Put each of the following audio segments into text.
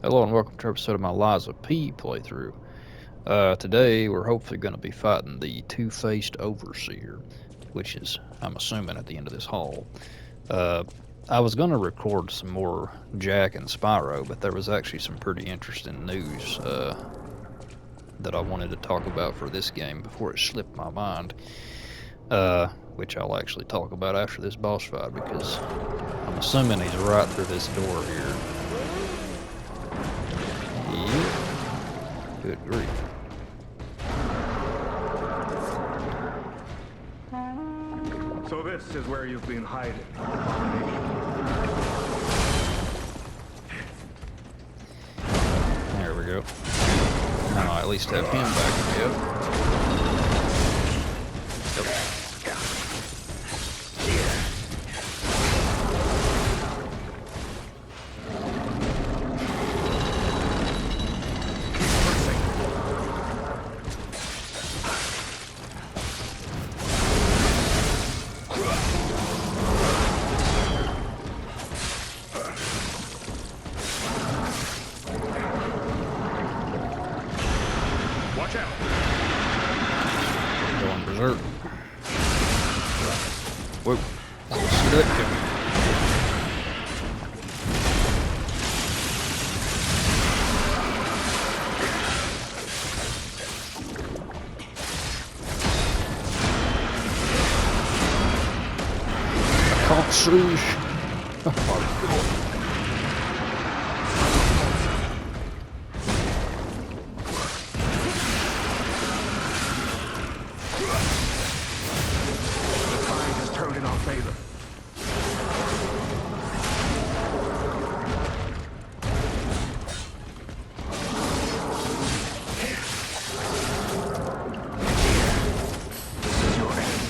Hello and welcome to an episode of my Liza P playthrough. Today we're hopefully going to be fighting the two-faced Overseer, which is, I'm assuming, at the end of this hall. Uh, I was going to record some more Jack and Spyro, but there was actually some pretty interesting news that I wanted to talk about for this game before it slipped my mind, which I'll actually talk about after this boss fight because I'm assuming he's right through this door here. Good grief. So this is where you've been hiding. There we go. Now I at least have him back. Yep. Watch out! Going berserk. Whoa. See that coming. I can't see. Oh my God. The tide has turned in our favor. This is your end.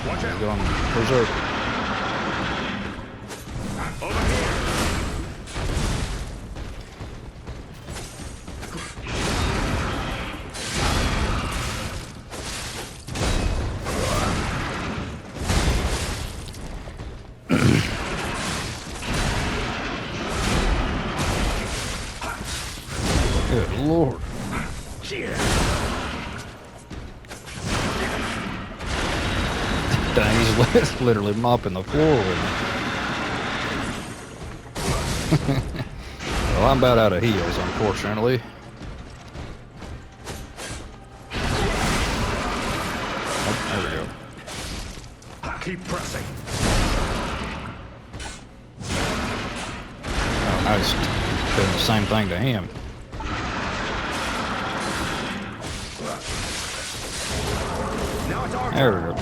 Watch He's out! going berserk. Over here! Good Lord. Dang, he's literally mopping the floor with me. Well, I'm about out of heals, unfortunately. Oh, there we go. Keep pressing. Oh, I was doing the same thing to him. Now it's our There we turn. go.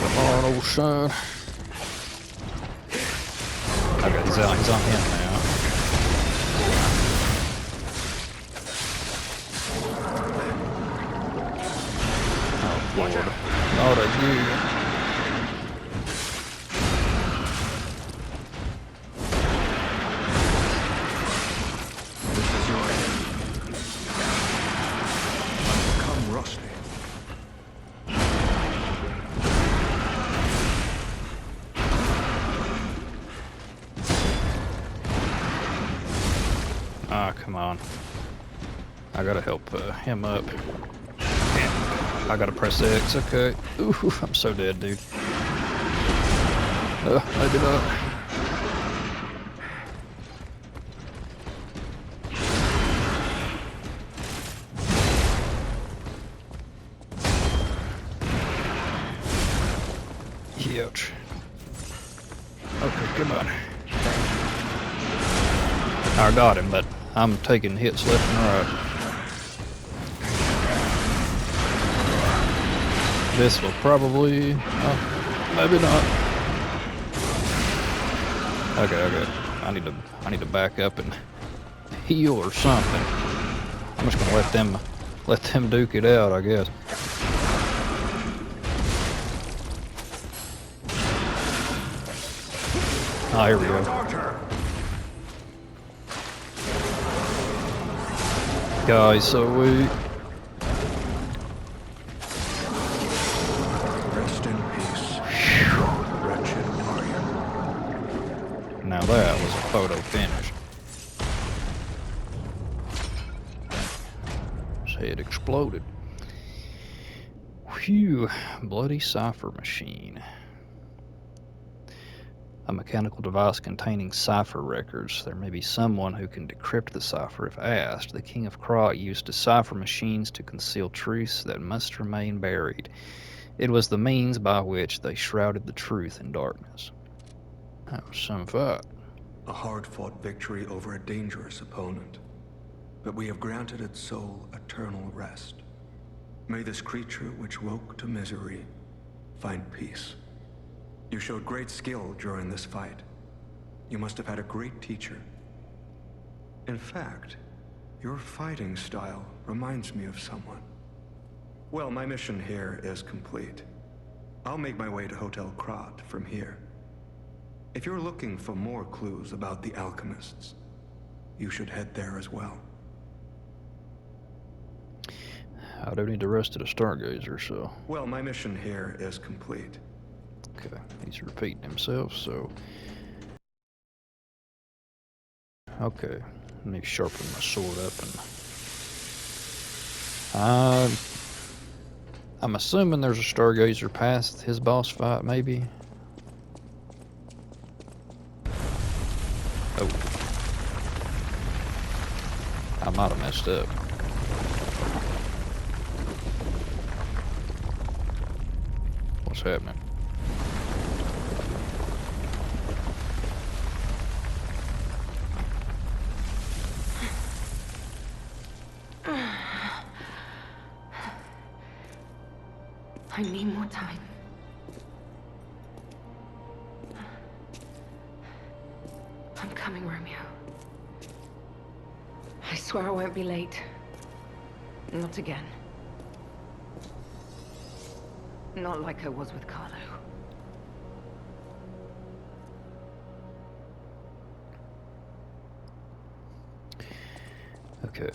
Come on, old son. Okay, he's on him now. Oh, Watch Lord. out. Not again. This is your end. Come rusty. Ah, come on. I gotta help him up. I gotta press X, okay. Ooh, I'm so dead, dude. Maybe not. Ouch. Okay, come on. I got him, but I'm taking hits left and right. This will probably... maybe not. Okay. I need to back up and heal or something. I'm just gonna let them duke it out, I guess. Ah, here we go. Guys, so we... Rest in peace, wretched warrior. Now that was a photo finish. His head exploded. Phew, bloody cipher machine. A mechanical device containing cipher records. There may be someone who can decrypt the cipher if asked. The King of Krot used cipher machines to conceal truths that must remain buried. It was the means by which they shrouded the truth in darkness. That was some fight. A hard-fought victory over a dangerous opponent. But we have granted its soul eternal rest. May this creature which woke to misery find peace. You showed great skill during this fight. You must have had a great teacher. In fact, your fighting style reminds me of someone. Well, my mission here is complete. I'll make my way to Hotel Krot from here. If you're looking for more clues about the alchemists, you should head there as well. I do need the rest of the Stargazer, so... Well, my mission here is complete. Okay, he's repeating himself, so... Okay, let me sharpen my sword up and... I'm assuming there's a Stargazer past his boss fight, maybe? Oh. I might have messed up. What's happening? I need more time. I'm coming, Romeo. I swear I won't be late. Not again. Not like I was with Carlo. Okay.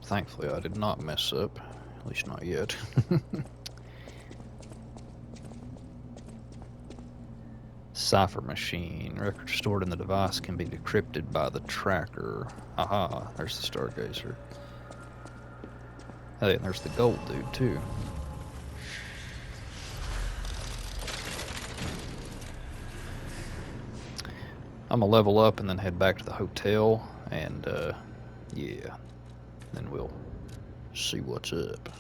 Thankfully, I did not mess up. At least not yet. Cipher machine. Records stored in the device can be decrypted by the tracker. Aha, there's the Stargazer. Hey, and there's the gold dude, too. I'm gonna level up and then head back to the hotel, and, yeah. Then we'll see what's up.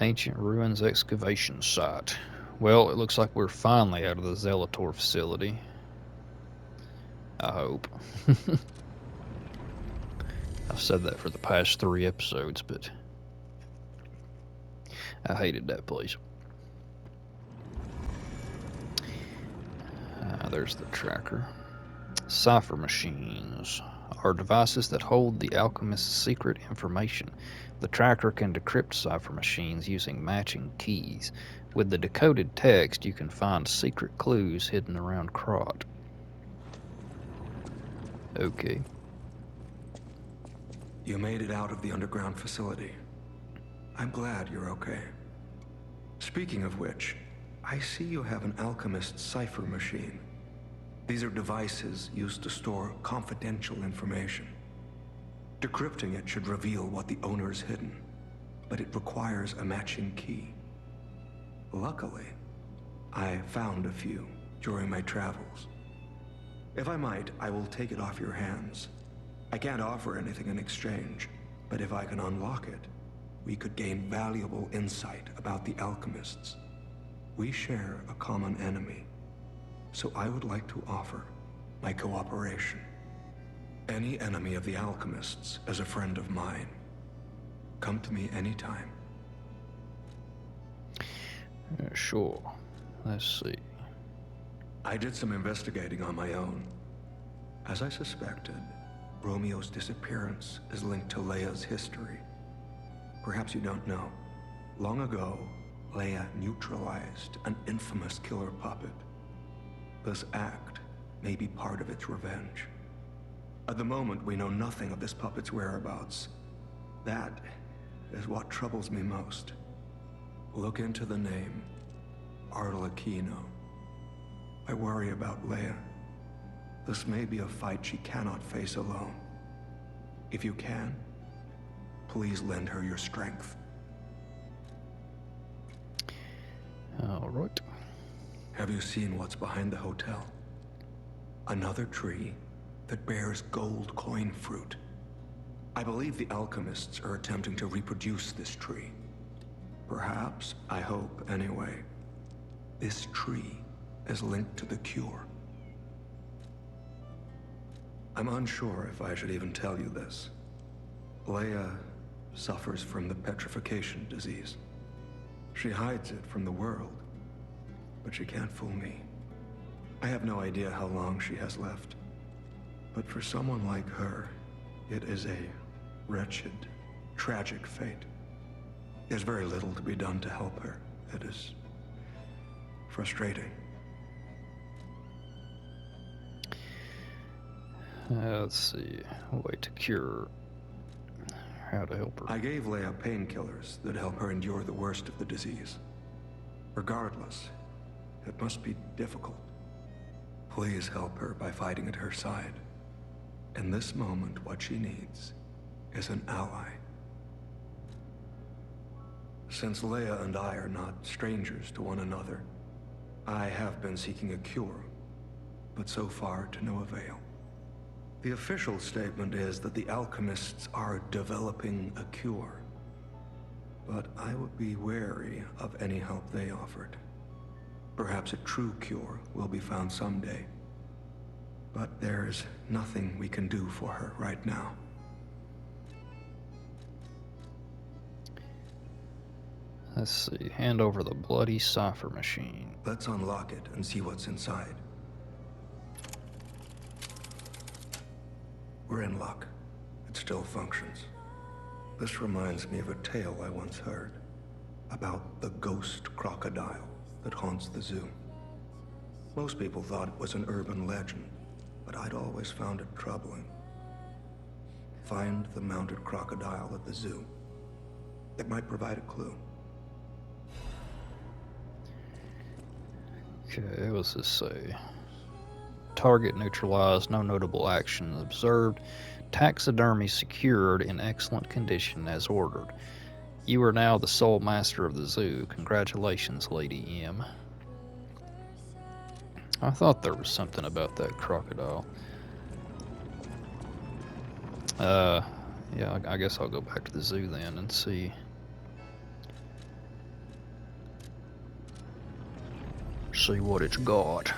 Ancient Ruins Excavation Site. Well, it looks like we're finally out of the Zelator Facility. I hope. I've said that for the past 3 episodes, but I hated that place. There's the tracker. Cipher machines are devices that hold the alchemist's secret information. The tracker can decrypt cipher machines using matching keys. With the decoded text, you can find secret clues hidden around Krot. Okay. You made it out of the underground facility. I'm glad you're okay. Speaking of which, I see you have an alchemist cipher machine. These are devices used to store confidential information. Decrypting it should reveal what the owner's hidden, but it requires a matching key. Luckily, I found a few during my travels. If I might, I will take it off your hands. I can't offer anything in exchange, but if I can unlock it, we could gain valuable insight about the alchemists. We share a common enemy, so I would like to offer my cooperation. Any enemy of the alchemists is a friend of mine. Come to me anytime. Sure. Let's see. I did some investigating on my own. As I suspected, Romeo's disappearance is linked to Leia's history. Perhaps you don't know. Long ago, Leia neutralized an infamous killer puppet. This act may be part of its revenge. At the moment, we know nothing of this puppet's whereabouts. That is what troubles me most. Look into the name, Arlecchino. I worry about Leia. This may be a fight she cannot face alone. If you can, please lend her your strength. All right. Have you seen what's behind the hotel? Another tree that bears gold coin fruit. I believe the alchemists are attempting to reproduce this tree. Perhaps, I hope anyway, this tree is linked to the cure. I'm unsure if I should even tell you this. Leia suffers from the petrification disease. She hides it from the world, but she can't fool me. I have no idea how long she has left. But for someone like her, it is a wretched, tragic fate. There's very little to be done to help her. It is frustrating. Let's see. Way to cure. How to help her. I gave Leia painkillers that help her endure the worst of the disease. Regardless, it must be difficult. Please help her by fighting at her side. In this moment, what she needs is an ally. Since Leia and I are not strangers to one another, I have been seeking a cure, but so far to no avail. The official statement is that the alchemists are developing a cure, but I would be wary of any help they offered. Perhaps a true cure will be found someday, but there's nothing we can do for her right now. Let's see. Hand over the bloody cipher machine. Let's unlock it and see what's inside. We're in luck. It still functions. This reminds me of a tale I once heard about the ghost crocodile that haunts the zoo. Most people thought it was an urban legend, but I'd always found it troubling. Find the mounted crocodile at the zoo. It might provide a clue. Okay, what's this say? Target neutralized, no notable action observed. Taxidermy secured in excellent condition as ordered. You are now the sole master of the zoo. Congratulations, Lady M. I thought there was something about that crocodile. Yeah, I guess I'll go back to the zoo then and see what it's got.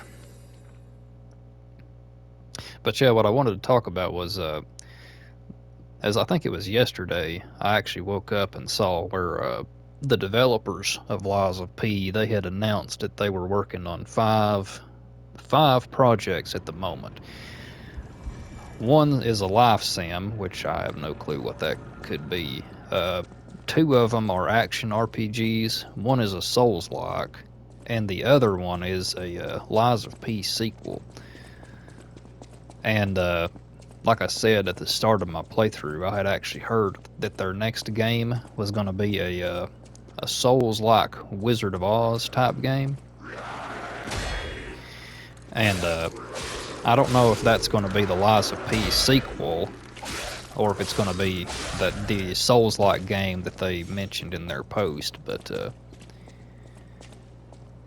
But yeah, what I wanted to talk about was, as I think it was yesterday, I actually woke up and saw where the developers of Lies of P, they had announced that they were working on five projects at the moment. One is a life sim, which I have no clue what that could be. Two of them are action RPGs. One is a Souls-like, and the other one is a Lies of P sequel. And like I said at the start of my playthrough, I had actually heard that their next game was going to be a Souls-like Wizard of Oz type game. And I don't know if that's going to be the Lies of P sequel, or if it's going to be the Souls-like game that they mentioned in their post, but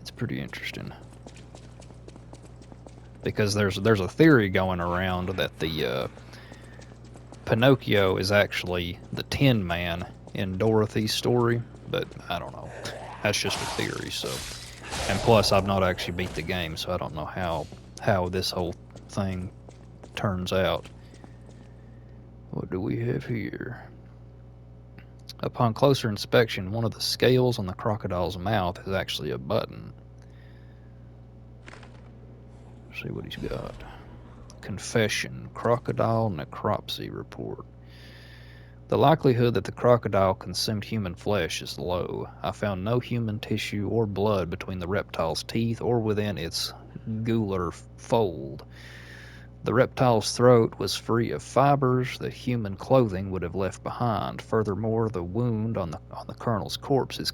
it's pretty interesting. Because there's a theory going around that the Pinocchio is actually the Tin Man in Dorothy's story, but I don't know. That's just a theory, so And plus, I've not actually beat the game, so I don't know how this whole thing turns out. What do we have here? Upon closer inspection, one of the scales on the crocodile's mouth is actually a button. Let's see what he's got. Confession, crocodile necropsy report. The likelihood that the crocodile consumed human flesh is low. I found no human tissue or blood between the reptile's teeth or within its gular fold. The reptile's throat was free of fibers that human clothing would have left behind. Furthermore, the wound on the colonel's corpse is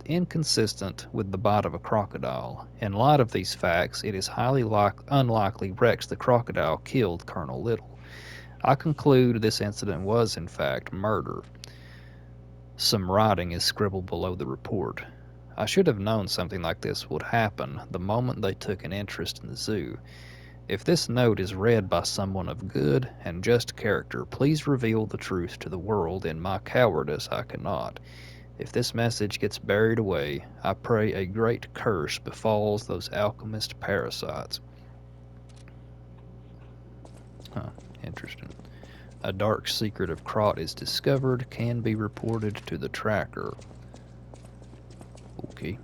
inconsistent with the bite of a crocodile. In light of these facts, it is highly unlikely Rex the crocodile killed Colonel Little. I conclude this incident was, in fact, murder. Some writing is scribbled below the report. I should have known something like this would happen the moment they took an interest in the zoo. If this note is read by someone of good and just character, please reveal the truth to the world. In my cowardice, I cannot. If this message gets buried away, I pray a great curse befalls those alchemist parasites. Huh, interesting. A dark secret of Krot is discovered, can be reported to the tracker. Okay.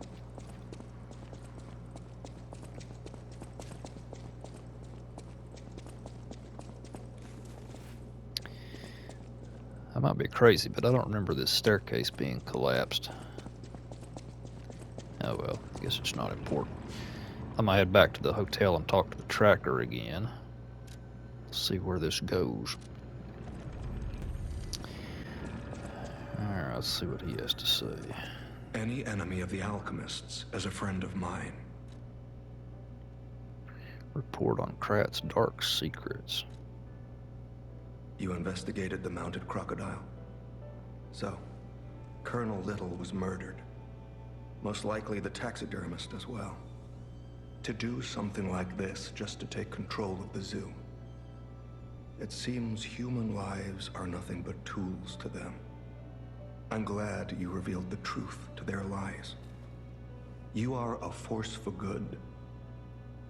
I might be crazy, but I don't remember this staircase being collapsed. Oh well, I guess it's not important. I might head back to the hotel and talk to the tracker again. See where this goes. Alright, let's see what he has to say. Any enemy of the alchemists is a friend of mine. Report on Krat's dark secrets. You investigated the mounted crocodile. So, Colonel Little was murdered. Most likely the taxidermist as well. To do something like this just to take control of the zoo. It seems human lives are nothing but tools to them. I'm glad you revealed the truth to their lies. You are a force for good.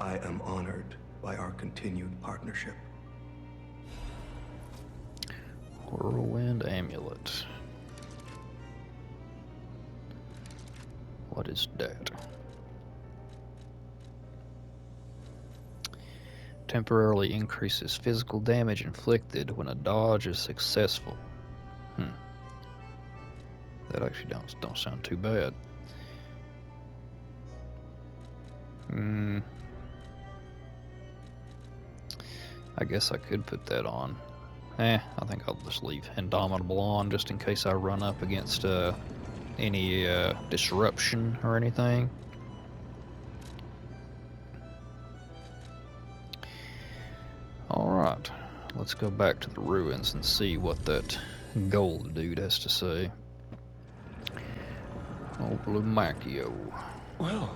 I am honored by our continued partnership. Whirlwind amulet. What is that? Temporarily increases physical damage inflicted when a dodge is successful. That actually don't sound too bad. I guess I could put that on. I think I'll just leave Indomitable on just in case I run up against any disruption or anything. Alright, let's go back to the ruins and see what that gold dude has to say. Old Blumacchio. Well,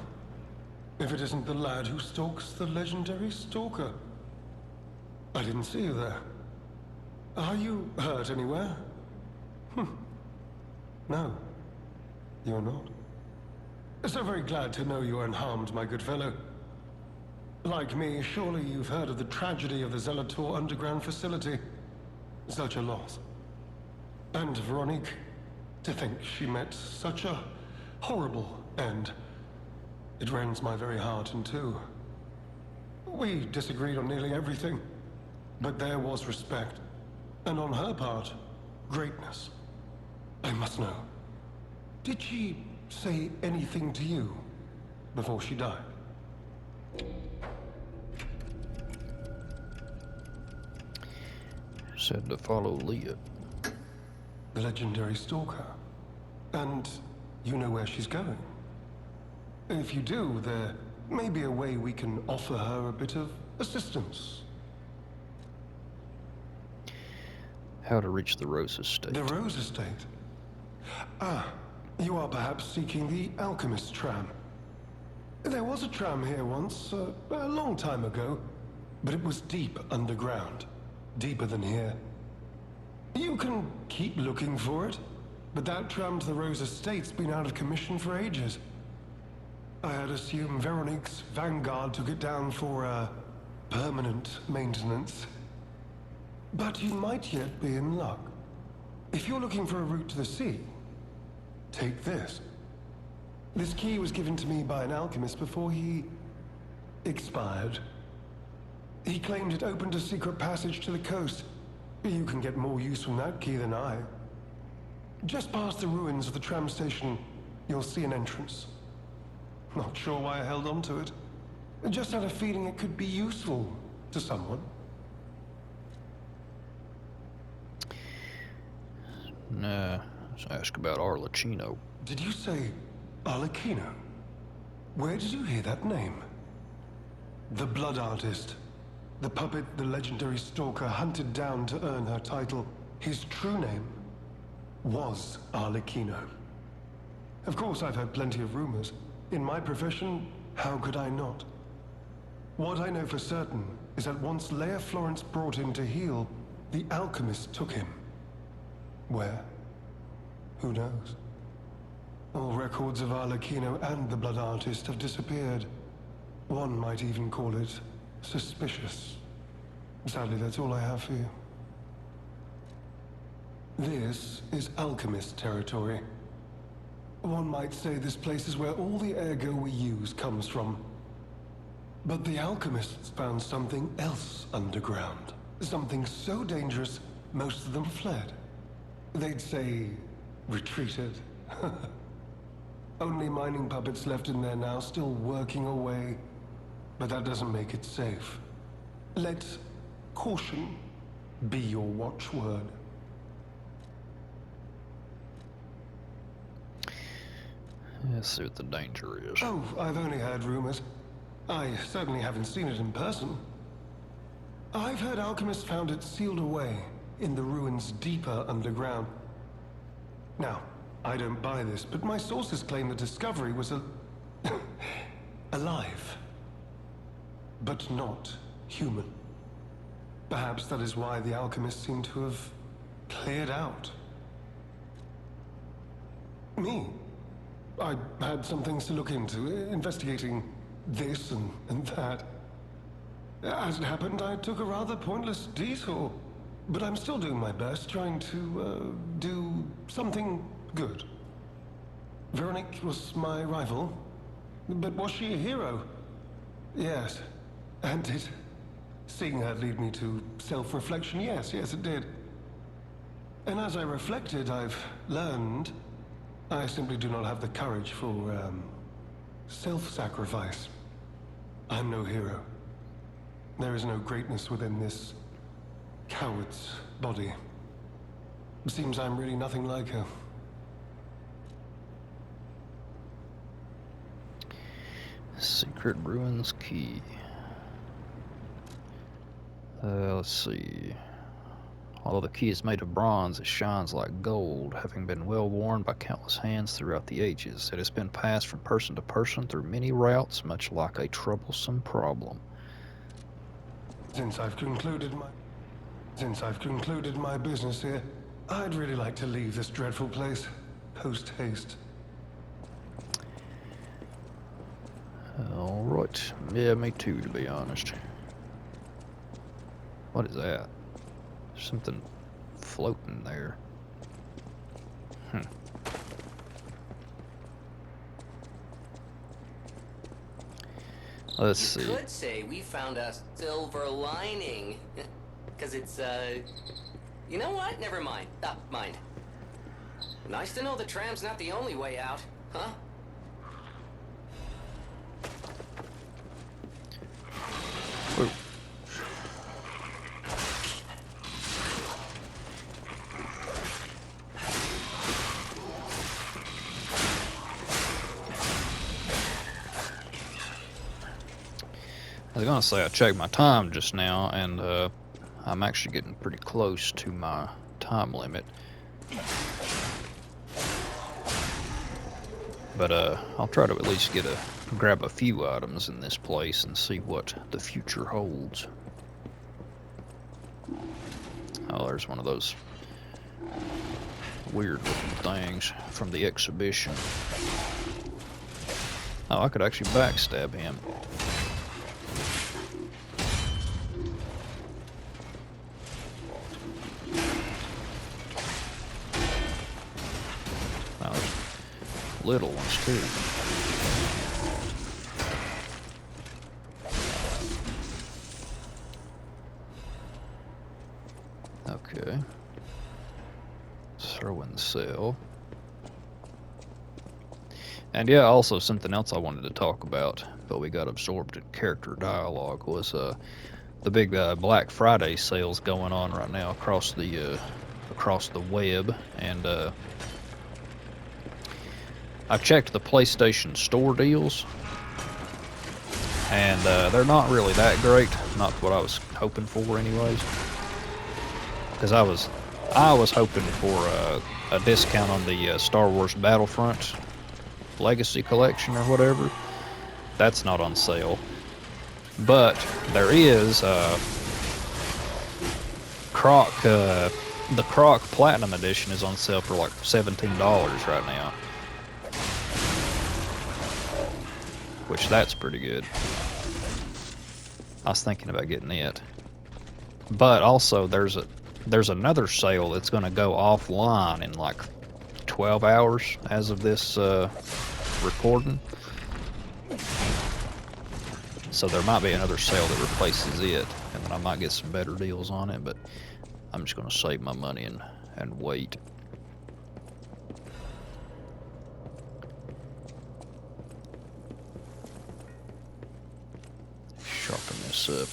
if it isn't the lad who stalks the legendary stalker. I didn't see you there. Are you hurt anywhere? No, you're not. So very glad to know you are unharmed, my good fellow. Like me, surely you've heard of the tragedy of the Zelator underground facility. Such a loss. And Veronique, to think she met such a horrible end. It rends my very heart in two. We disagreed on nearly everything, but there was respect. And on her part, greatness. I must know. Did she say anything to you before she died? Said to follow Leah. The legendary stalker. And you know where she's going? If you do, there may be a way we can offer her a bit of assistance. How to reach the Rose Estate. The Rose Estate? Ah, you are perhaps seeking the Alchemist tram. There was a tram here once, a long time ago, but it was deep underground. Deeper than here. You can keep looking for it, but that tram to the Rose Estate's been out of commission for ages. I had assumed Veronique's Vanguard took it down for, permanent maintenance. But you might yet be in luck. If you're looking for a route to the sea, take this. This key was given to me by an alchemist before he expired. He claimed it opened a secret passage to the coast. You can get more use from that key than I. Just past the ruins of the tram station, you'll see an entrance. Not sure why I held on to it. I just had a feeling it could be useful to someone. Nah, let's ask about Arlecchino. Did you say Arlecchino? Where did you hear that name? The blood artist. The puppet the legendary stalker hunted down to earn her title. His true name was Arlecchino. Of course, I've heard plenty of rumors. In my profession, how could I not? What I know for certain is that once Leia Florence brought him to heal, the alchemist took him. Where? Who knows? All records of Arlecchino and the blood artist have disappeared. One might even call it suspicious. Sadly, that's all I have for you. This is alchemist territory. One might say this place is where all the Ergo we use comes from. But the alchemists found something else underground. Something so dangerous, most of them fled. They'd say, retreated. Only mining puppets left in there now, still working away. But that doesn't make it safe. Let caution be your watchword. Let's see what the danger is. Oh, I've only heard rumors. I certainly haven't seen it in person. I've heard alchemists found it sealed away in the ruins deeper underground. Now, I don't buy this, but my sources claim the discovery was alive. But not human. Perhaps that is why the alchemists seem to have cleared out. Me? I had some things to look into, investigating this and that. As it happened, I took a rather pointless detour. But I'm still doing my best, trying to, do something good. Veronique was my rival. But was she a hero? Yes. And did seeing her lead me to self-reflection? Yes, it did. And as I reflected, I've learned I simply do not have the courage for, self-sacrifice. I'm no hero. There is no greatness within this coward's body. It seems I'm really nothing like her. Secret Ruins Key. Let's see. Although the key is made of bronze, it shines like gold, having been well worn by countless hands throughout the ages. It has been passed from person to person through many routes, much like a troublesome problem. Since I've concluded my business here, I'd really like to leave this dreadful place, post-haste. Alright. Yeah, me too, to be honest. What is that? There's something floating there. Let's see. You could say we found a silver lining. Because it's, you know what? Never mind. Mind. Nice to know the tram's not the only way out, huh? Whoa. I was gonna say I checked my time just now, and I'm actually getting pretty close to my time limit. But I'll try to at least grab a few items in this place and see what the future holds. Oh, there's one of those weird looking things from the exhibition. Oh, I could actually backstab him. Oh, there's little ones too. Okay. Throw in the cell. And yeah, also something else I wanted to talk about, but we got absorbed in character dialogue, was the big Black Friday sales going on right now across the web, and I checked the PlayStation Store deals, and they're not really that great. Not what I was hoping for, anyways. Because I was hoping for a discount on the Star Wars Battlefront Legacy Collection or whatever. That's not on sale, but there is Croc. The Croc Platinum Edition is on sale for like $17 right now, which that's pretty good. I was thinking about getting it, but also there's another sale that's going to go offline in like 12 hours as of this recording. So there might be another sale that replaces it, and then I might get some better deals on it, but I'm just going to save my money and wait. Sharpen this up.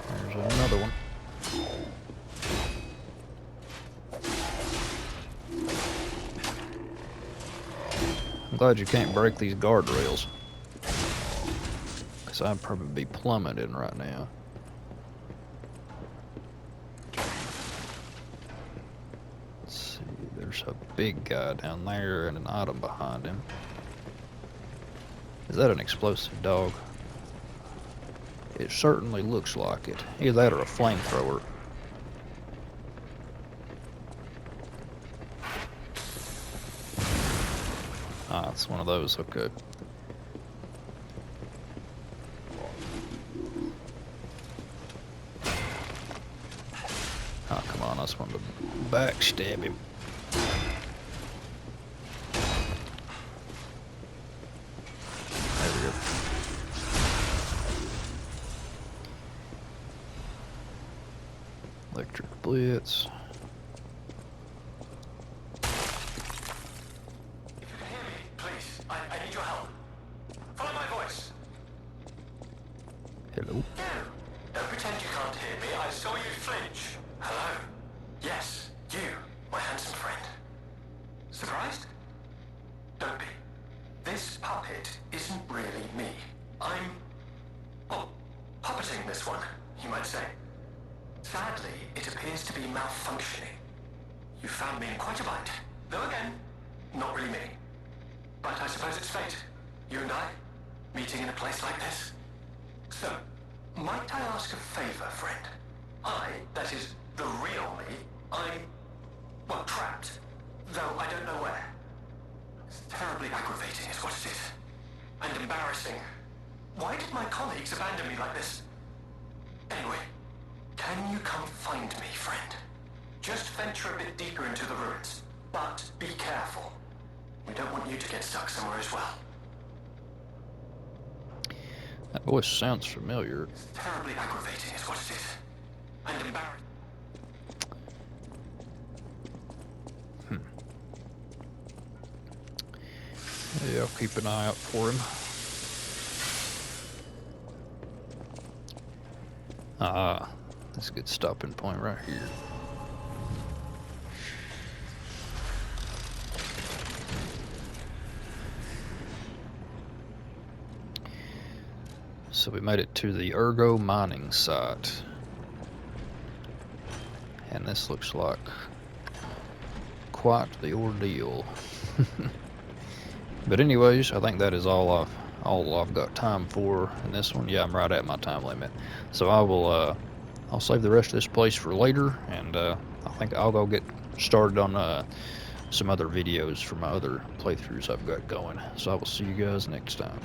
There's another one. I'm glad you can't break these guardrails, because I'd probably be plummeting right now. Let's see, there's a big guy down there and an item behind him. Is that an explosive dog? It certainly looks like it. Either that or a flamethrower. Ah, it's one of those, okay. Oh, come on, I just wanted to backstab him. There we go. Electric blitz. Hello? Don't pretend you can't hear me. I saw you flinch. Hello? Yes, you, my handsome friend. Surprised? Don't be. This puppet isn't really me. I'm, well, puppeting this one, you might say. Sadly, it appears to be malfunctioning. You found me in quite a bind. Though again, not really me. But I suppose it's fate. You and I, meeting in a place like this. So, might I ask a favor, friend? That is, the real me, I'm, well, trapped. Though I don't know where. It's terribly aggravating is what it is. And embarrassing. Why did my colleagues abandon me like this? Anyway, can you come find me, friend? Just venture a bit deeper into the ruins. But be careful. We don't want you to get stuck somewhere as well. That voice sounds familiar. It's terribly aggravating is what it is. And embarrassing. Yeah, I'll keep an eye out for him. Ah, that's a good stopping point right here. So we made it to the Ergo mining site. And this looks like quite the ordeal. But anyways, I think that is all I've got time for in this one. Yeah, I'm right at my time limit. So I will I'll save the rest of this place for later, and I think I'll go get started on some other videos for my other playthroughs I've got going. So I will see you guys next time.